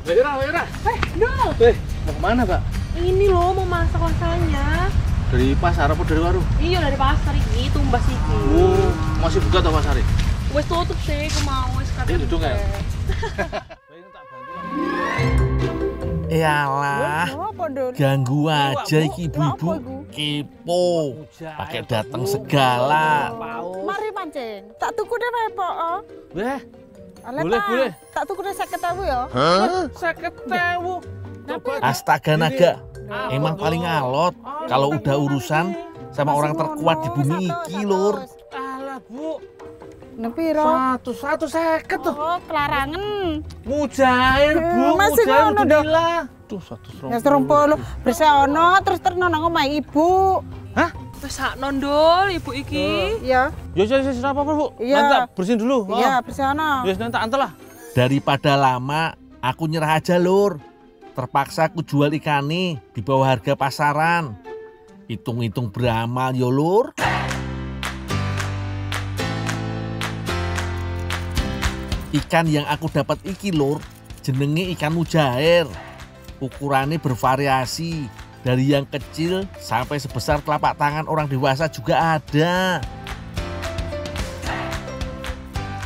Mbak Ira. Dol. Mau kemana, Mbak? Ini loh mau masak rasanya. Dari pasar apa dari warung? Iya dari pasar iki, tumbas iki. Oh, masih buka tau pasar ini? Wes tutup sih, aku mau wes Ini duduk ya? Yalah, ganggu aja iki ibu-ibu kepo, pakai datang segala. Mari mancing, tak tuku deh repot. Weh, Alah, boleh, Pak. boleh. Tak tuku deh 50.000 ya. 50.000. Astaga naga, emang paling alot kalau udah urusan sama orang terkuat di bumi iki lur. Alah, Bu. Nepi ro. 150 tuh. Oh, kelarangan. Mujair, Bu. Masih Mujair ngono, udah Dok. bilang. Tuh, 120. Ya 30 bersih ono terus terno nang omah ibu. Hah? Wes sak nondol ibu iki. Iya. Ya, apa, Bu? Iya. Nanti tak bersihin dulu. Iya, bersih ono. Ya, nanti antar lah. Daripada lama, aku nyerah aja lur. Terpaksa aku jual ikan nih di bawah harga pasaran. Hitung-hitung beramal yo lur. Ikan yang aku dapat iki lur, jenenge ikan mujair. Ukurannya bervariasi, dari yang kecil sampai sebesar telapak tangan orang dewasa juga ada.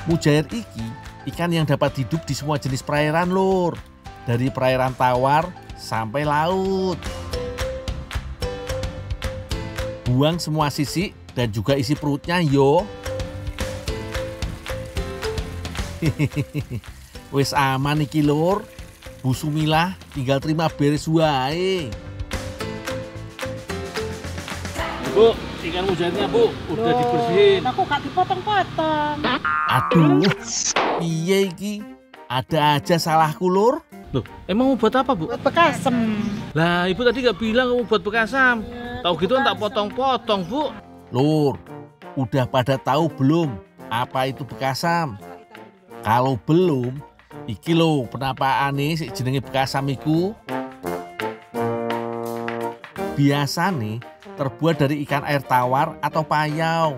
Mujair iki ikan yang dapat hidup di semua jenis perairan lur. Dari perairan tawar sampai laut. Buang semua sisik dan juga isi perutnya yo. Wis aman iki lur. Bu Sumilah tinggal terima beres wae. Bu, ikan mujairnya, Bu. Udah dibersihin. Aku gak dipotong-potong. Aduh, piye iki? Ada aja salahku lur. Loh, emang mau buat apa, Bu? Buat bekasem. Lah, Ibu tadi nggak bilang mau buat bekasam. Tahu gitu kan tak potong-potong, Bu. Lur, udah pada tahu belum apa itu bekasam? Kalau belum, iki lo penapaan nih si jenenge bekasam iku. Biasa nih terbuat dari ikan air tawar atau payau.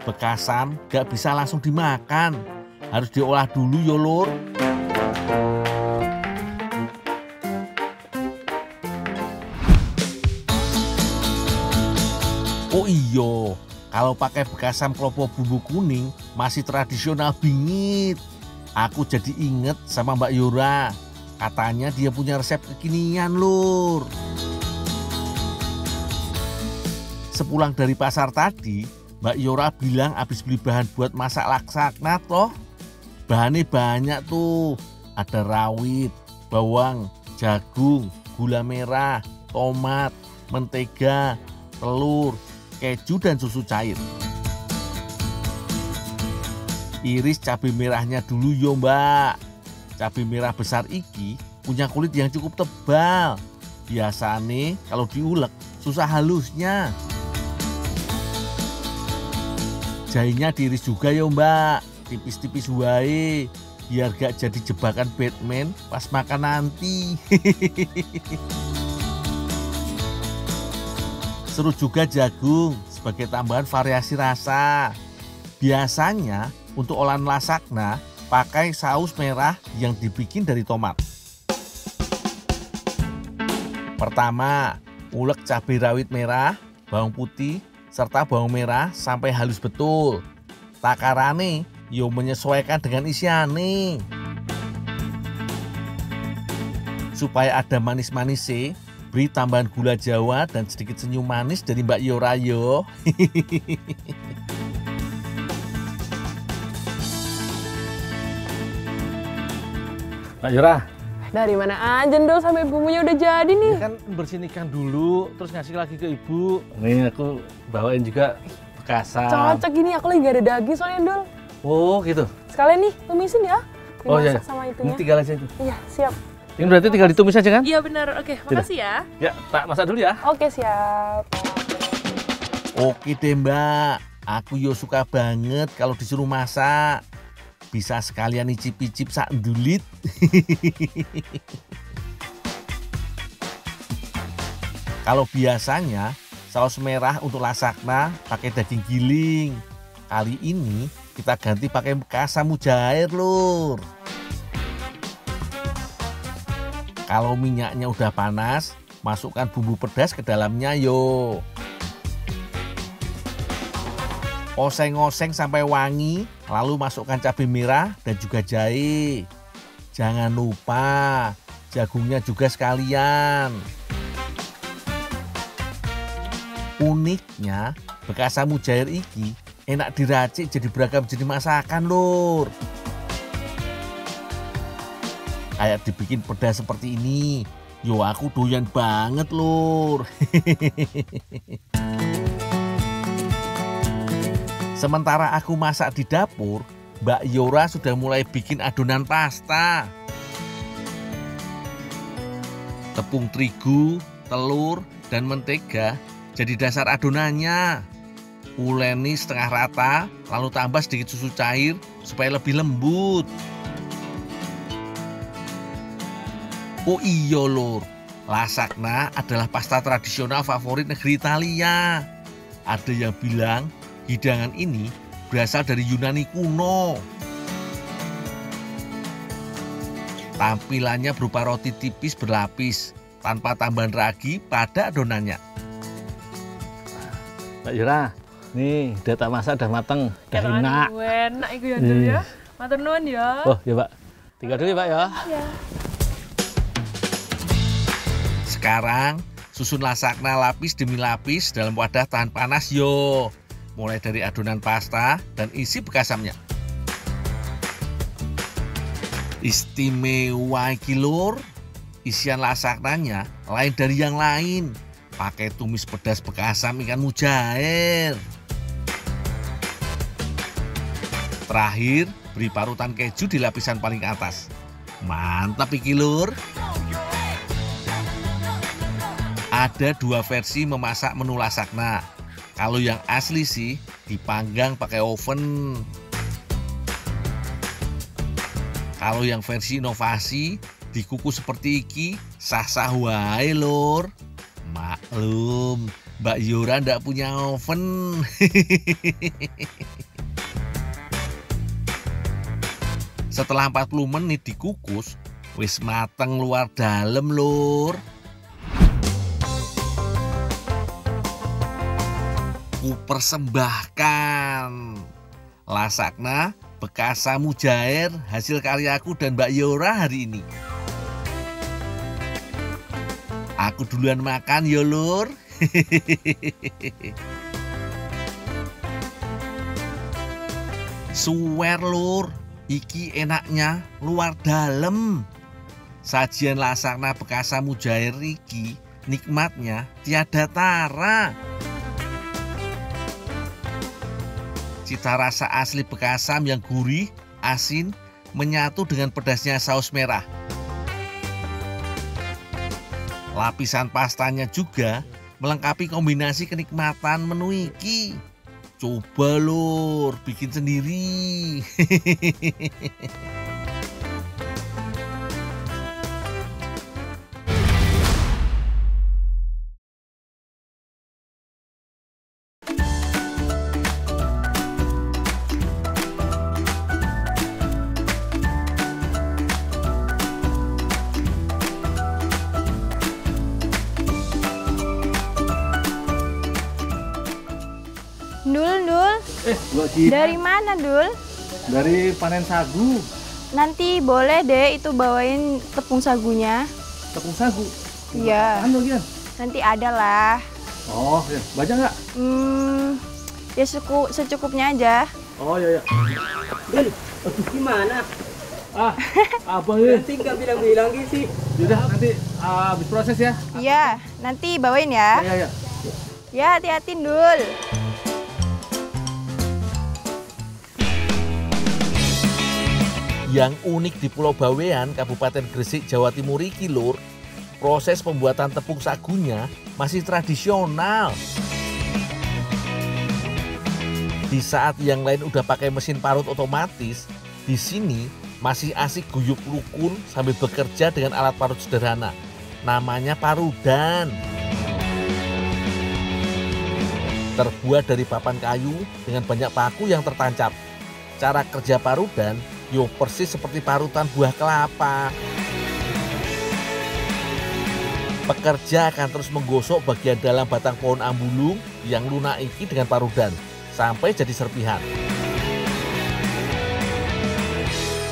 Bekasam gak bisa langsung dimakan, harus diolah dulu yo lur. Oh iya, kalau pakai bekasam klopo bumbu kuning masih tradisional bingit. Aku jadi inget sama Mbak Yora. Katanya dia punya resep kekinian lur. Sepulang dari pasar tadi, Mbak Yora bilang habis beli bahan buat masak laksakna toh. Bahannya banyak tuh. Ada rawit, bawang, jagung, gula merah, tomat, mentega, telur, keju dan susu cair. Iris cabai merahnya dulu yo mbak. Cabai merah besar iki punya kulit yang cukup tebal. Biasanya kalau diulek susah halusnya. Jahenya diiris juga yo mbak. Tipis-tipis wae. Biar gak jadi jebakan Batman pas makan nanti. Seru juga jagung sebagai tambahan variasi rasa. Biasanya untuk olahan lasakna pakai saus merah yang dibikin dari tomat. Pertama, ulek cabai rawit merah, bawang putih, serta bawang merah sampai halus betul. Takarane yo menyesuaikan dengan isiane. Supaya ada manis-manisnya, beri tambahan gula Jawa dan sedikit senyum manis dari Mbak Yora yo. Mbak Yora, Dari mana aja Dol sampai bumbunya udah jadi nih. ini kan bersihin ikan dulu, terus ngasih lagi ke Ibu. Nih aku bawain juga bekasam. Cocok gini, aku lagi gak ada daging soalnya Dol. Oh gitu. Sekalian nih, tumisin ya. Oh Dimasak iya. sama Ini itunya. tinggal aja itu. Iya, siap. Ini berarti tinggal ditumis aja kan? Iya benar. Oke, makasih ya. Ya, tak masak dulu ya. Oke, siap. Oke deh mbak, aku yo suka banget kalau disuruh masak. Bisa sekalian icip-icip sak ndulit. Kalau biasanya saus merah untuk lasakna pakai daging giling. Kali ini kita ganti pakai bekasam mujair lur. Kalau minyaknya udah panas, masukkan bumbu pedas ke dalamnya yo. Oseng-oseng sampai wangi, lalu masukkan cabai merah dan juga jahe. Jangan lupa, jagungnya juga sekalian. Uniknya, bekasa mujair iki enak diracik jadi beragam jenis masakan, Lur. Kayak dibikin pedas seperti ini. Yo, aku doyan banget, Lur. Sementara aku masak di dapur, Mbak Yora sudah mulai bikin adonan pasta. Tepung terigu, telur, dan mentega jadi dasar adonannya. Uleni setengah rata, lalu tambah sedikit susu cair supaya lebih lembut. Oh iya, Lur, lasagna adalah pasta tradisional favorit negeri Italia. Ada yang bilang hidangan ini berasal dari Yunani kuno. Tampilannya berupa roti tipis berlapis tanpa tambahan ragi pada adonannya. Mbak Yura, nih udah tak masak, udah mateng, udah enak. Enak iku ya Dul ya. Matur nuwun ya. Oh ya Pak, tinggal dulu ya Pak ya. Iya. Sekarang susun lasagna lapis demi lapis dalam wadah tahan panas yo. Mulai dari adonan pasta dan isi bekasamnya. Istimewa iki, Lur, isian lasagnanya lain dari yang lain. Pakai tumis pedas bekasam ikan mujair. Terakhir, beri parutan keju di lapisan paling atas. Mantap iki, Lur. Ada dua versi memasak menu lasagna. Kalau yang asli sih dipanggang pakai oven. Kalau yang versi inovasi dikukus seperti iki, sah-sah wae, Lur. Maklum, Mbak Yora ndak punya oven. Setelah 40 menit dikukus, wis mateng luar dalam, Lur. Kupersembahkan lasagna bekasa mujair hasil karyaku dan Mbak Yora hari ini. Aku duluan makan ya, Lur. Suwer, Lur, iki enaknya luar dalam. Sajian lasagna bekasa mujair iki nikmatnya tiada tara. Cita rasa asli bekasam yang gurih, asin, menyatu dengan pedasnya saus merah. Lapisan pastanya juga melengkapi kombinasi kenikmatan menu iki. Coba, Lur, bikin sendiri. Dul, Mbak Gita, dari mana Dul? dari panen sagu, Nanti boleh deh itu bawain tepung sagunya. tepung sagu. Iya, Anu Gian. nanti ada lah. Oh, ya. Banyak nggak? Ya secukupnya aja. Oh, iya, iya. Dul, aduh gimana? Ah, abang ini. Nanti nggak bilang-bilang gitu sih. Yaudah, nanti habis proses ya. Iya, nanti bawain ya. Iya, iya. Ya, hati-hati Dul. Yang unik di Pulau Bawean, Kabupaten Gresik, Jawa Timur iki, Lur, proses pembuatan tepung sagunya masih tradisional. Di saat yang lain udah pakai mesin parut otomatis, di sini masih asik guyup rukun sambil bekerja dengan alat parut sederhana. Namanya parudan. Terbuat dari papan kayu dengan banyak paku yang tertancap. Cara kerja parudan yo persis seperti parutan buah kelapa. Pekerja akan terus menggosok bagian dalam batang pohon ambulung yang lunak iki dengan parudan sampai jadi serpihan.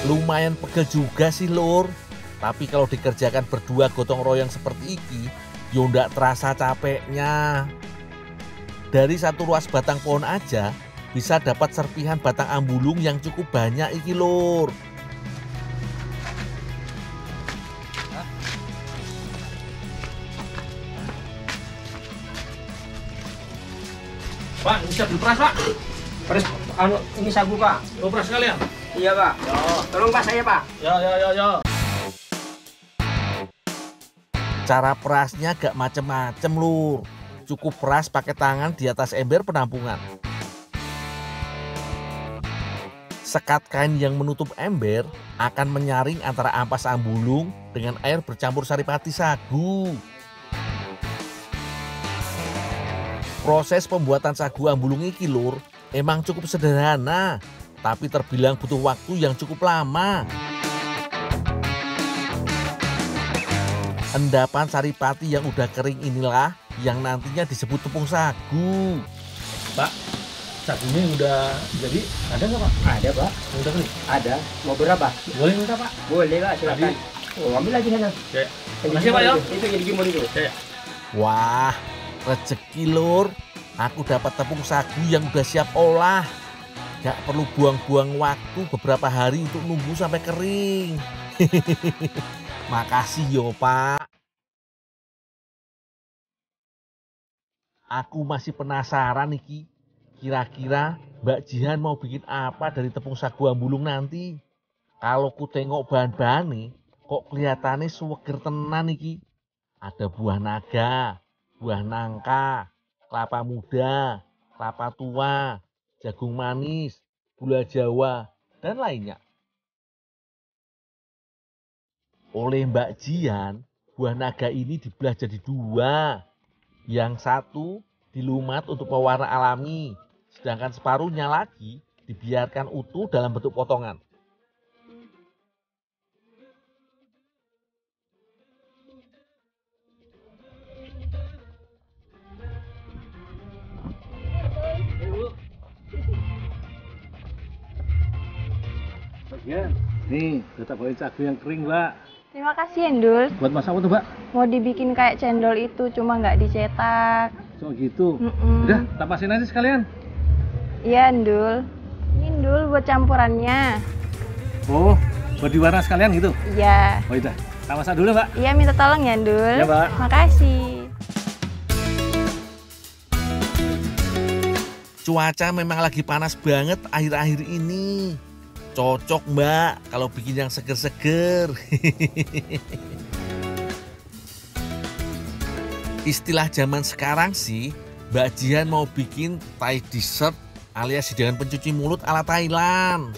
Lumayan pegel juga sih lur, tapi kalau dikerjakan berdua gotong royong seperti iki, yo ndak terasa capeknya. Dari satu ruas batang pohon aja bisa dapat serpihan batang ambulung yang cukup banyak iki lur. Pak, ini siap diperas, Pak. Peres, ini sagu Pak. Mau peras sekalian? Iya Pak. Tolong Pak saya Pak. Ya. Cara perasnya gak macem-macem lur. Cukup peras pakai tangan di atas ember penampungan. Sekat kain yang menutup ember akan menyaring antara ampas ambulung dengan air bercampur saripati sagu. Proses pembuatan sagu ambulung iki lur emang cukup sederhana, tapi terbilang butuh waktu yang cukup lama. Endapan saripati yang udah kering inilah yang nantinya disebut tepung sagu. Pak, sagunya udah jadi, ada nggak Pak? Ada Pak. Udah kali? Ada. Mau berapa? Boleh minta Pak? Boleh Pak, silakan. Oh, ambil lagi sana. Ya. Yang Makasih Pak ya. Itu yang digimol itu. Ya. Wah, rezeki lur. Aku dapat tepung sagu yang udah siap olah. Gak perlu buang-buang waktu beberapa hari untuk nunggu sampai kering. Makasih yo Pak. Aku masih penasaran iki. Kira-kira Mbak Jihan mau bikin apa dari tepung sagu ambulung nanti? Kalau ku tengok bahan-bahan kok kelihatannya seger tenan iki. Ada buah naga, buah nangka, kelapa muda, kelapa tua, jagung manis, gula Jawa, dan lainnya. Oleh Mbak Jihan, buah naga ini dibelah jadi dua. Yang satu dilumat untuk pewarna alami, sedangkan separuhnya lagi dibiarkan utuh dalam bentuk potongan. Nih, kita bawain sagu yang kering, Mbak. Terima kasih Endul. Buat masak apa tuh, Mbak? Mau dibikin kayak cendol itu, cuma nggak dicetak. So gitu. Mm-mm. Udah, tapasin aja sekalian. Iya Endul. Ini Endul buat campurannya. Oh, buat diwarna sekalian gitu? Iya. Oh, udah. Kita masak dulu, Mbak. Iya, minta tolong ya Endul. Iya, Mbak. Makasih. Cuaca memang lagi panas banget akhir-akhir ini. Cocok Mbak kalau bikin yang seger-seger. Istilah zaman sekarang sih, Mbak Jihan mau bikin Thai dessert alias hidangan pencuci mulut ala Thailand.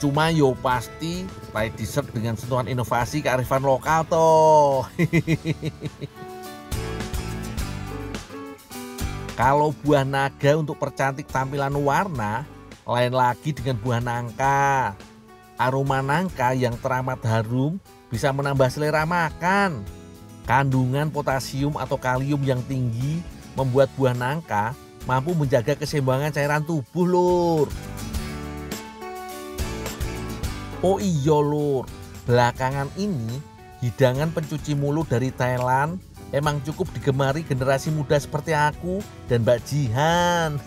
Cuma yo pasti Thai dessert dengan sentuhan inovasi kearifan lokal toh. Kalau buah naga untuk percantik tampilan warna, lain lagi dengan buah nangka. Aroma nangka yang teramat harum bisa menambah selera makan. Kandungan potasium atau kalium yang tinggi membuat buah nangka mampu menjaga keseimbangan cairan tubuh lur. Oh iya lur, belakangan ini hidangan pencuci mulut dari Thailand emang cukup digemari generasi muda seperti aku dan Mbak Jihan.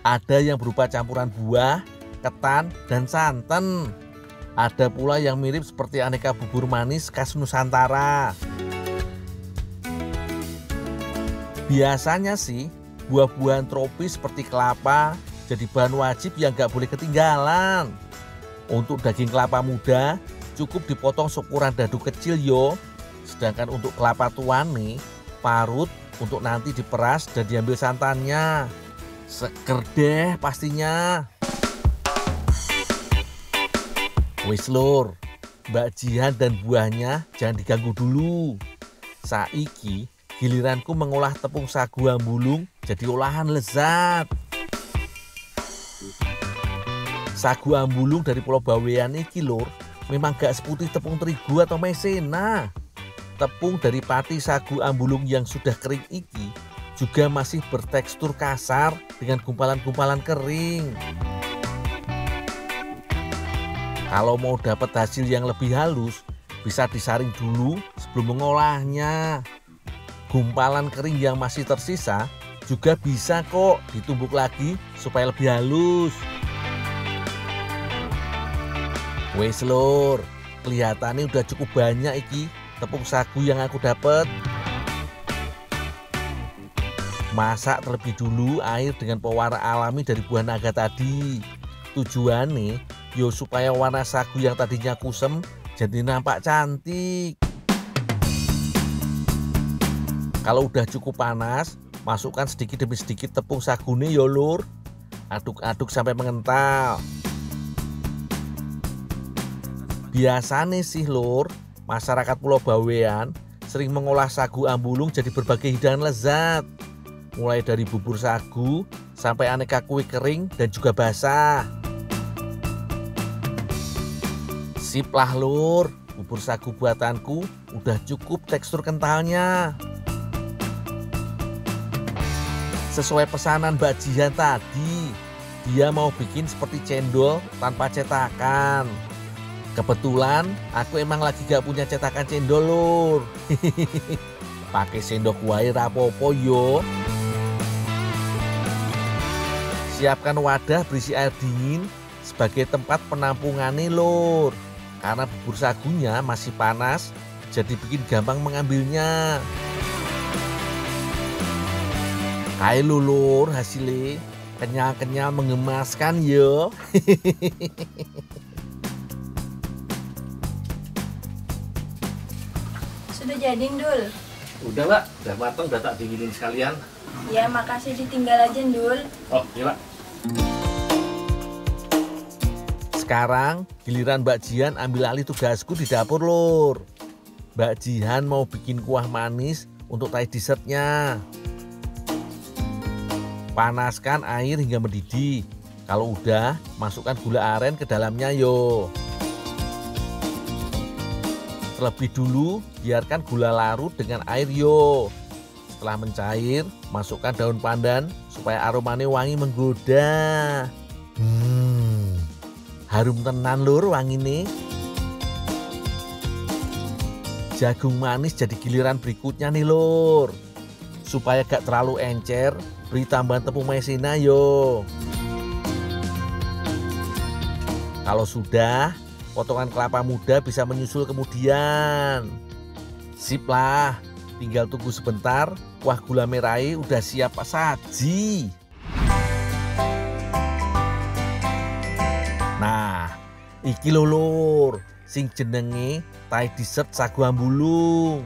Ada yang berupa campuran buah, ketan, dan santan. Ada pula yang mirip seperti aneka bubur manis khas Nusantara. Biasanya sih buah-buahan tropis seperti kelapa jadi bahan wajib yang gak boleh ketinggalan. Untuk daging kelapa muda cukup dipotong seukuran dadu kecil yo. Sedangkan untuk kelapa tua nih, parut untuk nanti diperas dan diambil santannya. Seger deh pastinya. Wis lur, Mbak Jihan dan buahnya jangan diganggu dulu. Saiki giliranku mengolah tepung sagu ambulung jadi olahan lezat. Sagu ambulung dari Pulau Bawean iki lur memang gak seputih tepung terigu atau maizena. Tepung dari pati sagu ambulung yang sudah kering iki juga masih bertekstur kasar dengan gumpalan-gumpalan kering. Kalau mau dapat hasil yang lebih halus, bisa disaring dulu sebelum mengolahnya. Gumpalan kering yang masih tersisa juga bisa kok ditumbuk lagi supaya lebih halus. Wes lur, kelihatannya udah cukup banyak iki tepung sagu yang aku dapat. Masak terlebih dulu air dengan pewarna alami dari buah naga tadi. Tujuannya yo supaya warna sagu yang tadinya kusem jadi nampak cantik. Kalau udah cukup panas, masukkan sedikit demi sedikit tepung sagune yo lur. Aduk-aduk sampai mengental. Biasanya sih lur, masyarakat Pulau Bawean sering mengolah sagu ambulung jadi berbagai hidangan lezat. Mulai dari bubur sagu sampai aneka kue kering dan juga basah. Sip lah lur, bubur sagu buatanku udah cukup tekstur kentalnya. Sesuai pesanan Mbak Jihan tadi, dia mau bikin seperti cendol tanpa cetakan. Kebetulan aku emang lagi gak punya cetakan cendol lur. Pakai sendok wae rapopo yo. Siapkan wadah berisi air dingin sebagai tempat penampungannya lur. Karena bubur sagunya masih panas, jadi bikin gampang mengambilnya. Hai lulur hasilnya, kenyal-kenyal mengemaskan yo. Sudah jadi, Ndul? Udah Mbak, udah matang, udah tak dinginin sekalian. Ya, makasih, ditinggal aja, Ndul. Oh iya Mbak. Sekarang giliran Mbak Jihan ambil alih tugasku di dapur lur. Mbak Jihan mau bikin kuah manis untuk thai dessertnya. Panaskan air hingga mendidih. Kalau udah, masukkan gula aren ke dalamnya yo. Terlebih dulu, biarkan gula larut dengan air yo. Setelah mencair, masukkan daun pandan supaya aromanya wangi menggoda. Harum tenan lur wangine. Jagung manis jadi giliran berikutnya nih lur. Supaya gak terlalu encer, beri tambahan tepung maizena yo. Kalau sudah, potongan kelapa muda bisa menyusul kemudian. Sip lah, tinggal tunggu sebentar, kuah gula merahnya udah siap saji. Nah, iki lho lur, sing jenenge thai dessert sagu ambulung.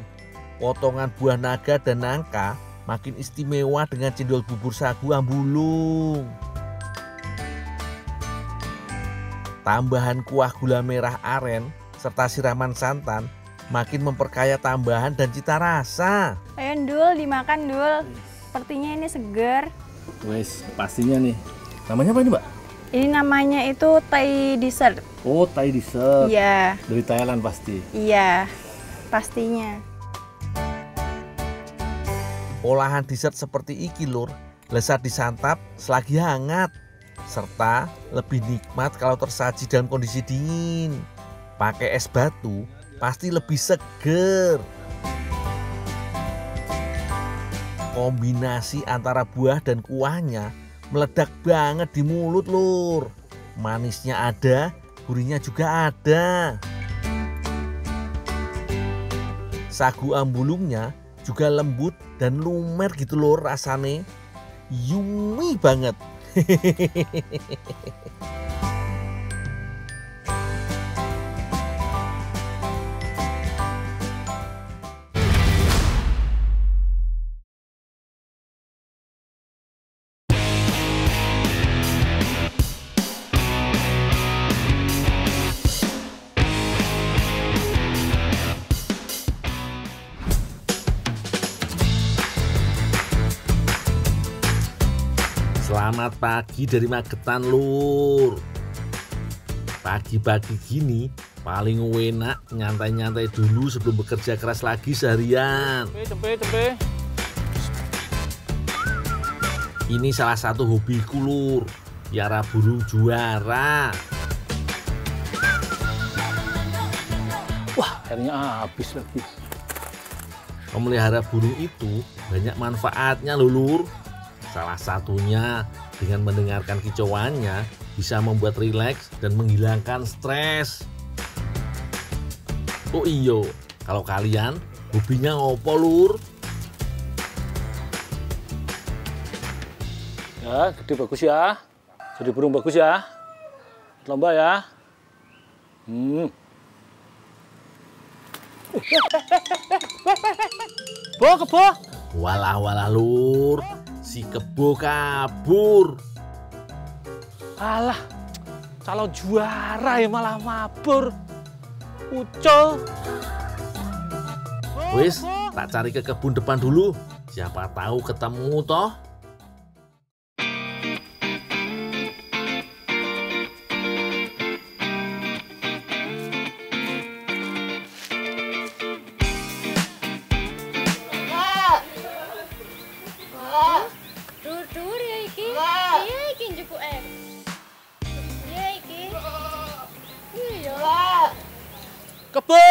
Potongan buah naga dan nangka makin istimewa dengan cendol bubur sagu ambulung. Tambahan kuah gula merah aren serta siraman santan makin memperkaya tambahan dan cita rasa. Ayo, Ndul, dimakan, Ndul. Sepertinya ini segar. Wes, pastinya nih. Namanya apa ini Mbak? Ini namanya itu thai dessert. Oh, thai dessert. Iya, Dari Thailand pasti. iya, pastinya. Olahan dessert seperti iki lur, lezat disantap selagi hangat. Serta lebih nikmat kalau tersaji dalam kondisi dingin. Pakai es batu pasti lebih seger. Kombinasi antara buah dan kuahnya meledak banget di mulut lur. Manisnya ada, gurihnya juga ada. Sagu ambulungnya juga lembut dan lumer gitu lur rasane. Yummy banget. Selamat pagi dari Magetan lur. Pagi-pagi gini paling enak nyantai-nyantai dulu sebelum bekerja keras lagi seharian. Tempe. Ini salah satu hobiku lur, piara burung juara. Wah, airnya habis lagi. Memelihara burung itu banyak manfaatnya loh lur. Salah satunya dengan mendengarkan kicauannya bisa membuat rileks dan menghilangkan stres. Oh iyo, kalau kalian hobinya ngopo lur? Ya, gede bagus ya. Jadi burung bagus ya. Lomba ya. Kebo. Walah lur, si kebo kabur. Alah, calon juara ya malah mabur. Ucul. Wis, tak cari ke kebun depan dulu. Siapa tahu ketemu toh. Dur ya iki. Iya iki njupuk air. Iya iki. Iya. Kebo.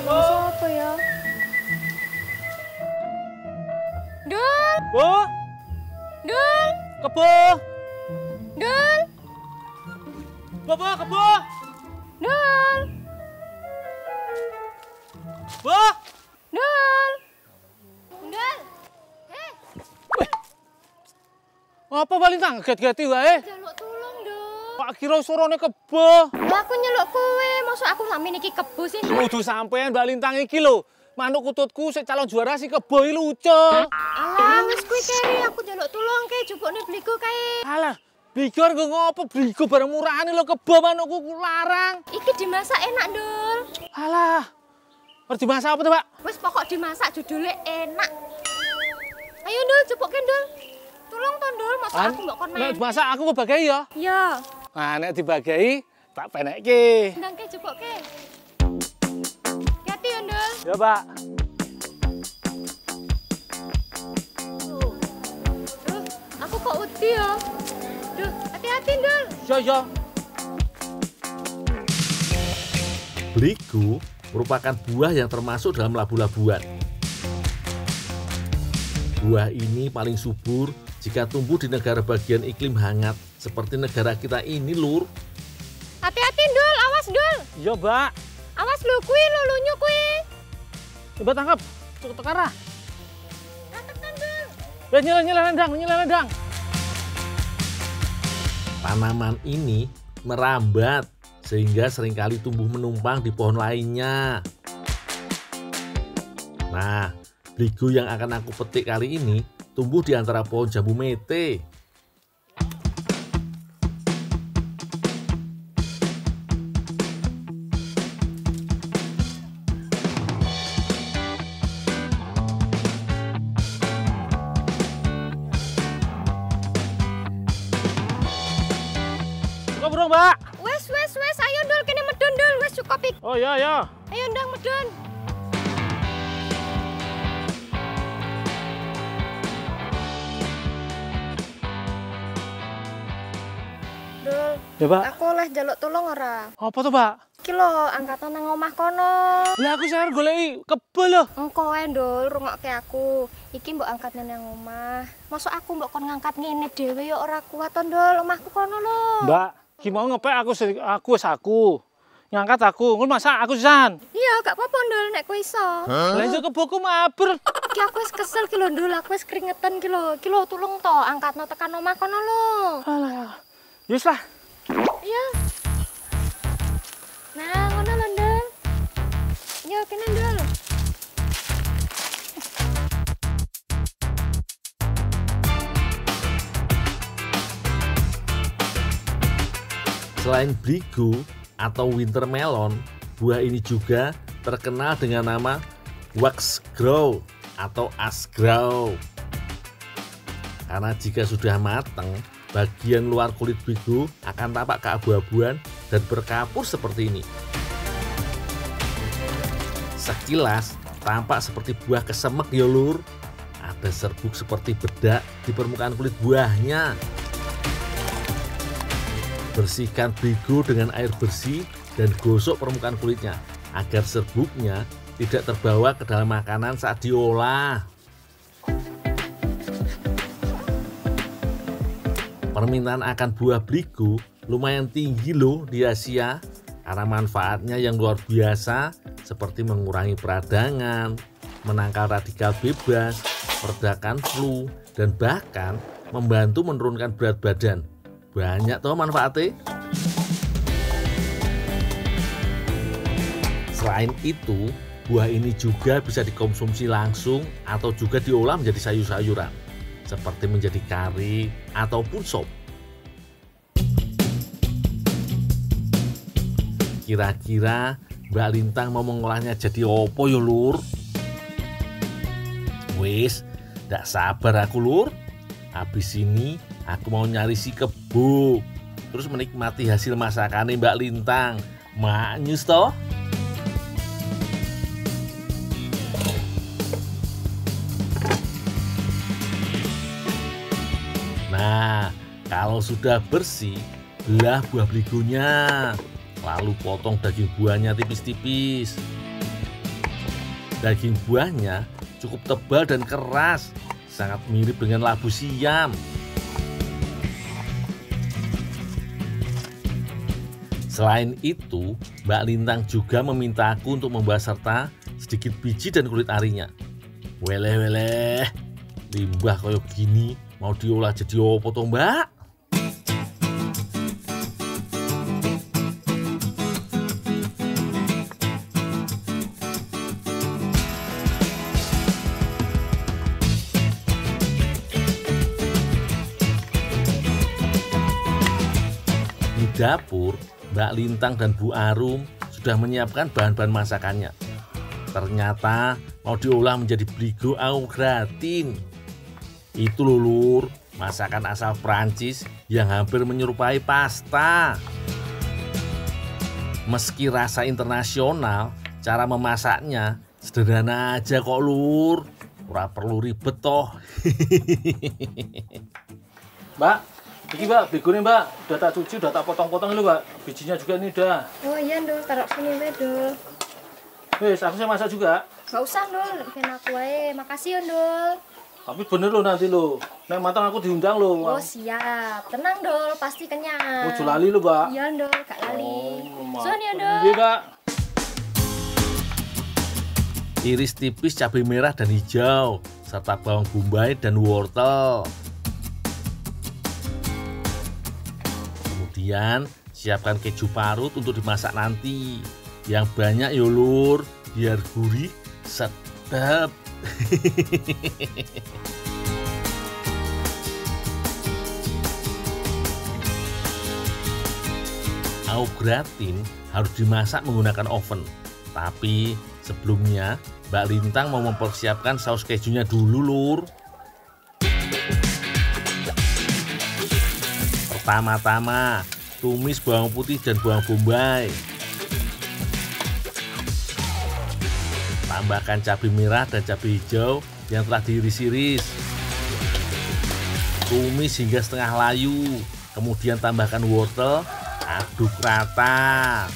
Apa ya? Dul, Bu, Dul, kebo. Dul, Kebo. Dul, Bu. Dul. Dul. Apa balintang get-geti wae? Jaluk tulung, Dul. Pak kira surone kebo. Lah aku nyeluk kowe, mosok aku lamin iki kebo sih. Kudu sampean balintang iki lho. Manuk kututku sik calon juara si kebo iki lucu. Alah, wis kuwi keri aku jaluk tulung ke jupukne bligo kae. Alah, bigor nggo ngopo bligo bareng murahane lho kebo manukku larang. Iki dimasak enak, Dul. Alah. Harus dimasak apa tuh, Pak? Wis pokok dimasak judulnya enak. Ayo, Dul, jupukke, Dul. Tulung to, Dul, mosok aku mbok kon Nek main. dimasak aku kok bagai ya. Iya. Nah, nek dibagi tak penekke. Ndangke jupukke. Hati ya, Dul. Ya, Pak. Duh, aku kok wedi ya. Duh, hati-hati, Dul. Ya. Bligo merupakan buah yang termasuk dalam labu-labuan. Buah ini paling subur jika tumbuh di negara bagian iklim hangat seperti negara kita ini, lur. Hati-hati, Dul. Awas, Dul. Ya, Mbak. Awas lu kuwi, lulunya kuwi. Coba tangkap. Cukup tekara. Tekan, Dul. Ya, nyileh lendang. Tanaman ini merambat sehingga seringkali tumbuh menumpang di pohon lainnya. Nah, bligo yang akan aku petik kali ini tumbuh di antara pohon jambu mete. Cukup burung, Mbak. Wes, ayo, Dul, kene medun, Dul. Wes cukup iki. Oh, ya. Ayo, ndang medun. Dul, Ya, Pak. aku oleh jaluk tulung ora? Apa tuh, Pak? Iki lho, angkatan nang omah kono. Lah aku sekarang goleki kebo lho. Engko ae, Dul, rungokke aku. Iki mbok angkat nang omah. Mosok aku mbok kon ngangkat ngene dhewe ya ora kuat to, Dul. Omahku kono lho. Mbak, ki mau ngepek aku. Ngangkat aku, ngono masa aku sisan. Iya, gak apa-apa, Dul, nek kowe iso. Lah iso keboku mabur. Iki aku wis kesel ki lho, Dul. Aku wis keringetan ki lho. Ki lho tulung to, angkatno tekan omah kono lho. Alah. Yus lah. Iya. Nah, ngono lho, Dul. Yo, kene, Dul. Selain Brigo atau winter melon, buah ini juga terkenal dengan nama waxgrow atau asgrow. Karena jika sudah matang, bagian luar kulit Brigo akan tampak keabu-abuan dan berkapur seperti ini. Sekilas tampak seperti buah kesemek ya lur. Ada serbuk seperti bedak di permukaan kulit buahnya. Bersihkan Brigo dengan air bersih dan gosok permukaan kulitnya agar serbuknya tidak terbawa ke dalam makanan saat diolah. Permintaan akan buah Brigo lumayan tinggi loh di Asia karena manfaatnya yang luar biasa seperti mengurangi peradangan, menangkal radikal bebas, meredakan flu, dan bahkan membantu menurunkan berat badan. Banyak toh manfaatnya. Selain itu, buah ini juga bisa dikonsumsi langsung atau juga diolah menjadi sayur-sayuran, seperti menjadi kari ataupun sop. Kira-kira Mbak Lintang mau mengolahnya jadi opo yo lur? Wis, ndak sabar aku lur. Habis ini aku mau nyari si kebo, terus menikmati hasil masakannya Mbak Lintang. Maknyus toh? Nah, kalau sudah bersih, belah buah Brigonya. Lalu potong daging buahnya tipis-tipis. Daging buahnya cukup tebal dan keras, sangat mirip dengan labu siam. Selain itu, Mbak Lintang juga meminta aku untuk membawa serta sedikit biji dan kulit arinya. Weleh, limbah kayak gini mau diolah jadi opo toh Mbak? Di dapur, Mbak Lintang dan Bu Arum sudah menyiapkan bahan-bahan masakannya. Ternyata mau diolah menjadi Brigo au gratin. Itu loh lur, masakan asal Prancis yang hampir menyerupai pasta. Meski rasa internasional, cara memasaknya sederhana aja kok lur. Ora perlu ribet toh. Mbak, ini Mbak, Brigonya Mbak, udah tak cuci, udah tak potong-potong dulu Mbak. Bijinya juga ini udah. Oh iya Dul, taruh sini we Dul. Wis, aku saya masak juga. Gak usah Dul, bikin aku aja. Makasih ya Dul. Tapi bener lo nanti lo, nek matang aku diundang lo. Oh siap, tenang Dul, pasti kenyang. Oh, lali lo Mbak. Iya Dul, gak lali. Oh, Sun ya Dul. Iya Mbak. Iris tipis cabai merah dan hijau, serta bawang bombay dan wortel. Kemudian siapkan keju parut untuk dimasak nanti. Yang banyak ya lur, biar gurih, sedap. Au gratin harus dimasak menggunakan oven. Tapi sebelumnya Mbak Lintang mau mempersiapkan saus kejunya dulu lur. Pertama-tama tumis bawang putih dan bawang bombay. Tambahkan cabai merah dan cabai hijau yang telah diiris-iris. Tumis hingga setengah layu. Kemudian tambahkan wortel, aduk rata.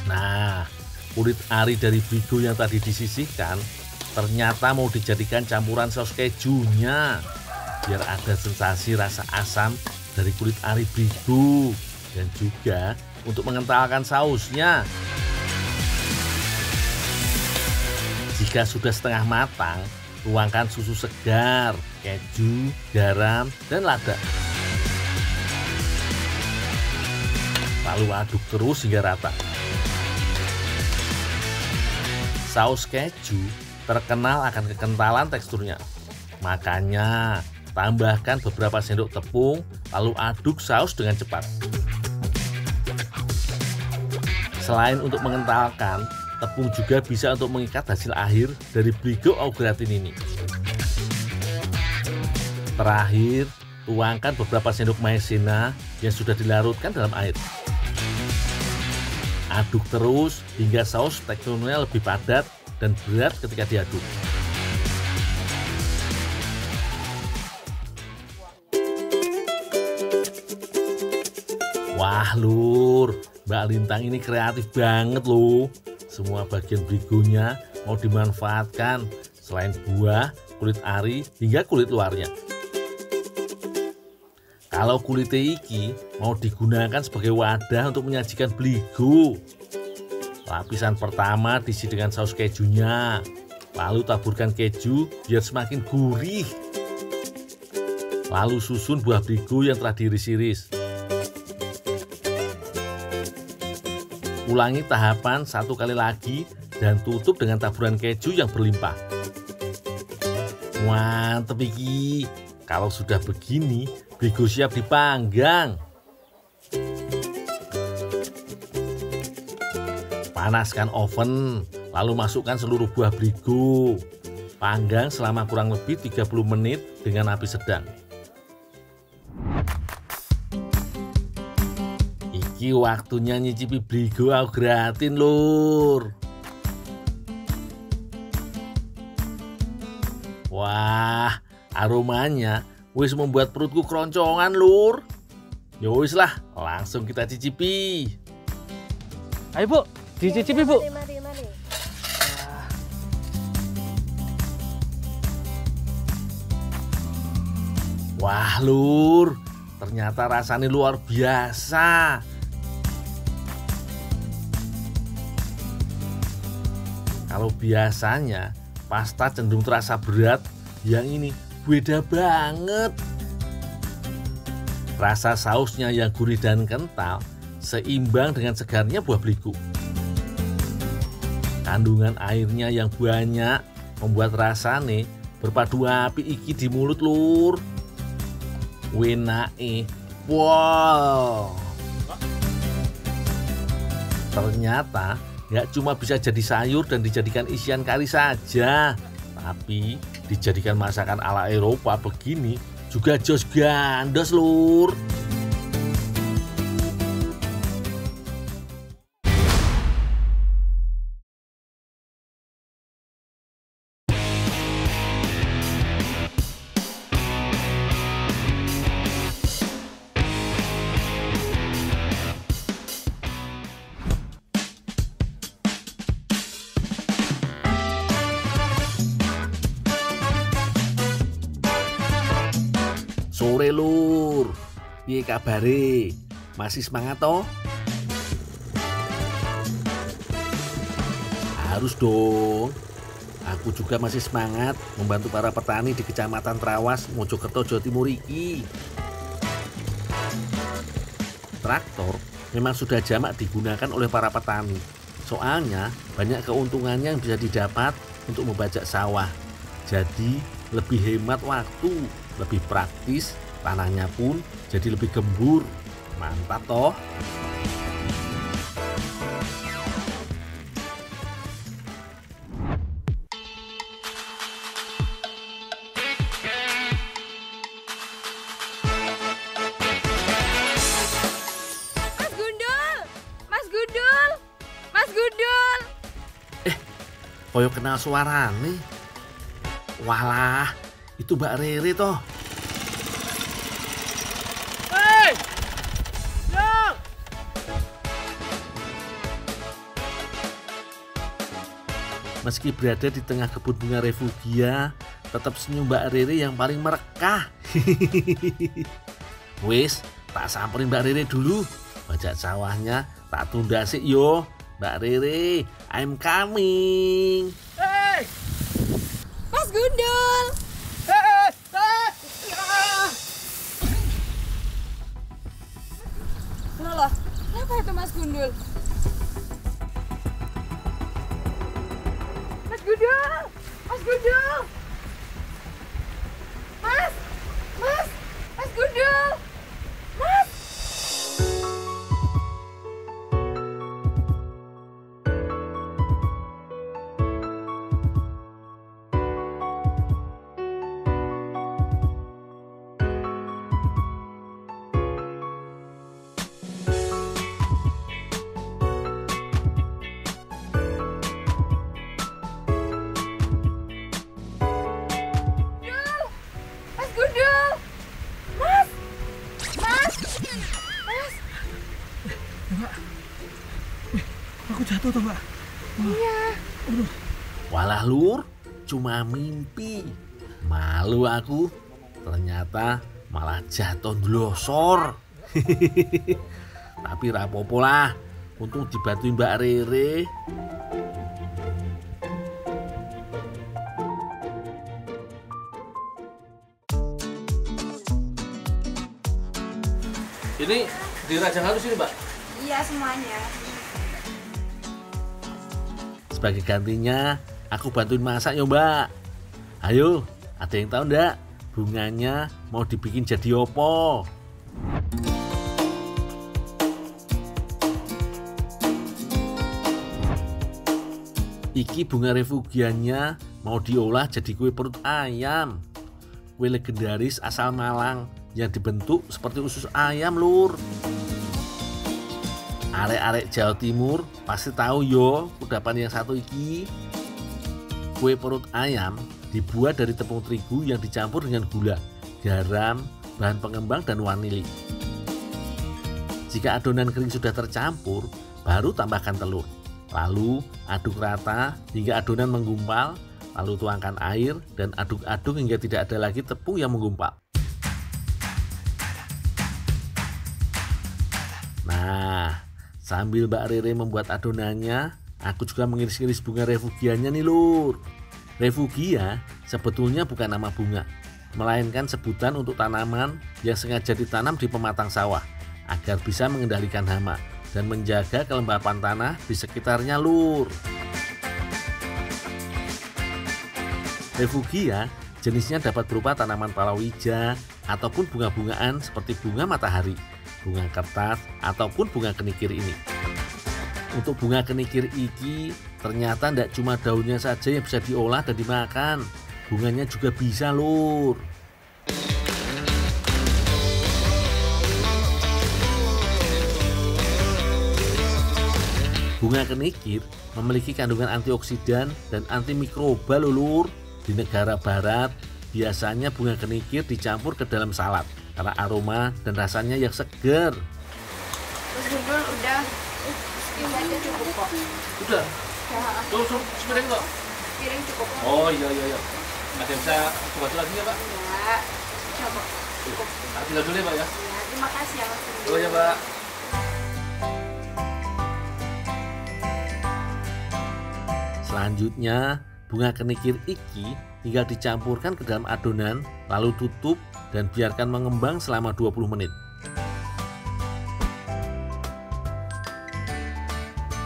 Nah, kulit ari dari Brigo yang tadi disisihkan ternyata mau dijadikan campuran saus kejunya. Biar ada sensasi rasa asam dari kulit ari Brigo. Dan juga untuk mengentalkan sausnya. Jika sudah setengah matang, tuangkan susu segar, keju, garam, dan lada. Lalu aduk terus hingga rata. Saus keju terkenal akan kekentalan teksturnya. Makanya Tambahkan beberapa sendok tepung, lalu aduk saus dengan cepat. Selain untuk mengentalkan, tepung juga bisa untuk mengikat hasil akhir dari Bligo au gratin ini. Terakhir, tuangkan beberapa sendok maizena yang sudah dilarutkan dalam air. Aduk terus hingga saus teksturnya lebih padat dan berat ketika diaduk. Wah lur, Mbak Lintang ini kreatif banget loh. Semua bagian Bligonya mau dimanfaatkan, selain buah, kulit ari, hingga kulit luarnya. Kalau kulitnya iki mau digunakan sebagai wadah untuk menyajikan Bligo. Lapisan pertama diisi dengan saus kejunya, lalu taburkan keju biar semakin gurih. Lalu susun buah Bligo yang telah diiris-iris. Ulangi tahapan satu kali lagi dan tutup dengan taburan keju yang berlimpah. Mantep iki. Kalau sudah begini, Bligo siap dipanggang. Panaskan oven, lalu masukkan seluruh buah Bligo. Panggang selama kurang lebih 30 menit dengan api sedang. Iki waktunya nyicipi Bligo au gratin lur. Wah, aromanya wis membuat perutku keroncongan lur. Ya wis lah, langsung kita cicipi. Ayo Bu, dicicipi Bu. Mari. Wah lur, ternyata rasanya luar biasa. Kalau biasanya pasta cenderung terasa berat, yang ini beda banget. Rasa sausnya yang gurih dan kental seimbang dengan segarnya buah Bligo. Kandungan airnya yang banyak membuat rasanya berpadu api iki di mulut lur. Wenake, wow. Ternyata nggak cuma bisa jadi sayur dan dijadikan isian kari saja, tapi dijadikan masakan ala Eropa begini juga jos gandos lur. Sore lur, piye kabare? Masih semangat toh? Harus dong. Aku juga masih semangat membantu para petani di Kecamatan Trawas, Mojokerto, Jawa Timur iki. Traktor memang sudah jamak digunakan oleh para petani. Soalnya banyak keuntungannya yang bisa didapat untuk membajak sawah. Jadi lebih hemat waktu, lebih praktis, tanahnya pun jadi lebih gembur. Mantap toh. Mas Gundul! Mas Gundul! Mas Gundul! Koyo kenal suara nih. Walah, itu Mbak Rere toh. Hei! Yang! Meski berada di tengah kebun bunga refugia, tetap senyum Mbak Rere yang paling merekah. Wis, tak samperin Mbak Rere dulu. Bajak sawahnya tak tunda sih yo. Mbak Rere, I'm coming. Hei! Mas Gundul! Loh, kenapa itu Mas Gundul? Mas Gundul! Mas Gundul! Mas! jatuh tuh, Mbak. Walah lur, cuma mimpi. Malu aku, ternyata malah jatuh glosor. Tapi rapopo lah, untung dibantuin Mbak Rere. Ini di Raja Halus ini, Mbak? Iya semuanya. Sebagai gantinya, aku bantuin masak ya Mbak. Ayo, ada yang tahu ndak bunganya mau dibikin jadi opo? Iki bunga refugianya mau diolah jadi kue perut ayam. Kue legendaris asal Malang yang dibentuk seperti usus ayam lur. Arek-arek Jawa Timur pasti tahu yo kudapan yang satu iki. Kue perut ayam dibuat dari tepung terigu yang dicampur dengan gula, garam, bahan pengembang dan vanili. Jika adonan kering sudah tercampur, baru tambahkan telur. Lalu aduk rata hingga adonan menggumpal, lalu tuangkan air dan aduk-aduk hingga tidak ada lagi tepung yang menggumpal. Nah, sambil Mbak Rere membuat adonannya, aku juga mengiris-iris bunga refugianya nih lur. Refugia sebetulnya bukan nama bunga, melainkan sebutan untuk tanaman yang sengaja ditanam di pematang sawah agar bisa mengendalikan hama dan menjaga kelembapan tanah di sekitarnya lur. Refugia jenisnya dapat berupa tanaman palawija ataupun bunga-bungaan seperti bunga matahari, bunga kertas ataupun bunga kenikir ini. Untuk bunga kenikir iki ternyata tidak cuma daunnya saja yang bisa diolah dan dimakan, bunganya juga bisa lur. Bunga kenikir memiliki kandungan antioksidan dan antimikroba lur. Di negara barat biasanya bunga kenikir dicampur ke dalam salad karena aroma dan rasanya yang segar. Mas Gundul udah. Ini aja cukup kok. Udah. Tuh, sepiring kok. Piring cukup. Oh iya. Ada yang bisa bantu lagi ya, Pak? Ya. Coba. Cukup. Tinggal dulu ya, Pak ya. Ya, terima kasih ya Mas Gundul. Oh ya, Pak. Selanjutnya, bunga kenikir iki tinggal dicampurkan ke dalam adonan, lalu tutup dan biarkan mengembang selama 20 menit.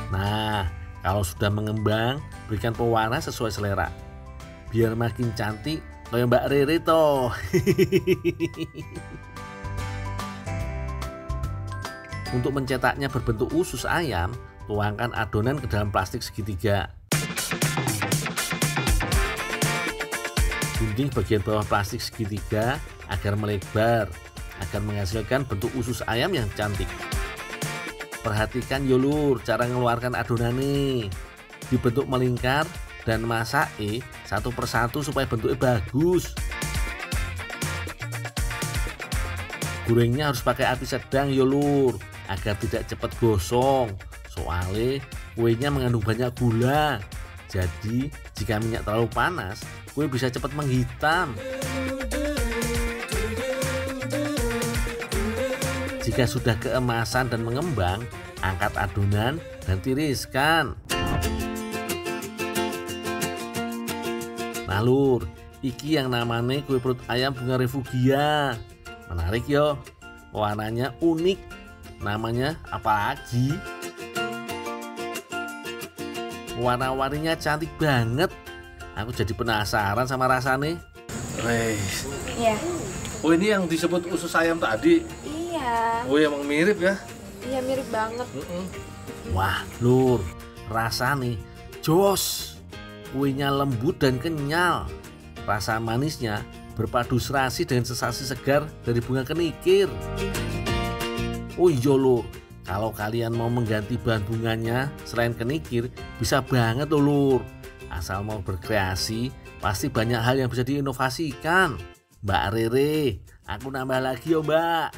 Nah, kalau sudah mengembang, berikan pewarna sesuai selera. Biar makin cantik kayak Mbak Rere toh. Untuk mencetaknya berbentuk usus ayam, tuangkan adonan ke dalam plastik segitiga. Gunting bagian bawah plastik segitiga agar melebar, agar menghasilkan bentuk usus ayam yang cantik. Perhatikan yo lur cara mengeluarkan adonan nih. Dibentuk melingkar dan masak satu persatu supaya bentuknya bagus. Gorengnya harus pakai api sedang yo lur agar tidak cepat gosong. Soalnya kuenya mengandung banyak gula. Jadi jika minyak terlalu panas, kue bisa cepat menghitam. Jika sudah keemasan dan mengembang, angkat adonan dan tiriskan. Nah lur, iki yang namanya kue perut ayam bunga refugia. Menarik yo, warnanya unik. Namanya apa lagi? Warna-warninya cantik banget. Aku jadi penasaran sama rasanya. Wes. Iya. Oh ini yang disebut usus ayam tadi. Iya. Oh emang mirip ya. Iya mirip banget. Wah lur, rasanya jos. Kuenya lembut dan kenyal. Rasa manisnya berpadu serasi dengan sensasi segar dari bunga kenikir. Oh iya lur, kalau kalian mau mengganti bahan bunganya selain kenikir, bisa banget loh lur. Asal mau berkreasi, pasti banyak hal yang bisa diinovasikan. Mbak Rere, aku nambah lagi yo Mbak.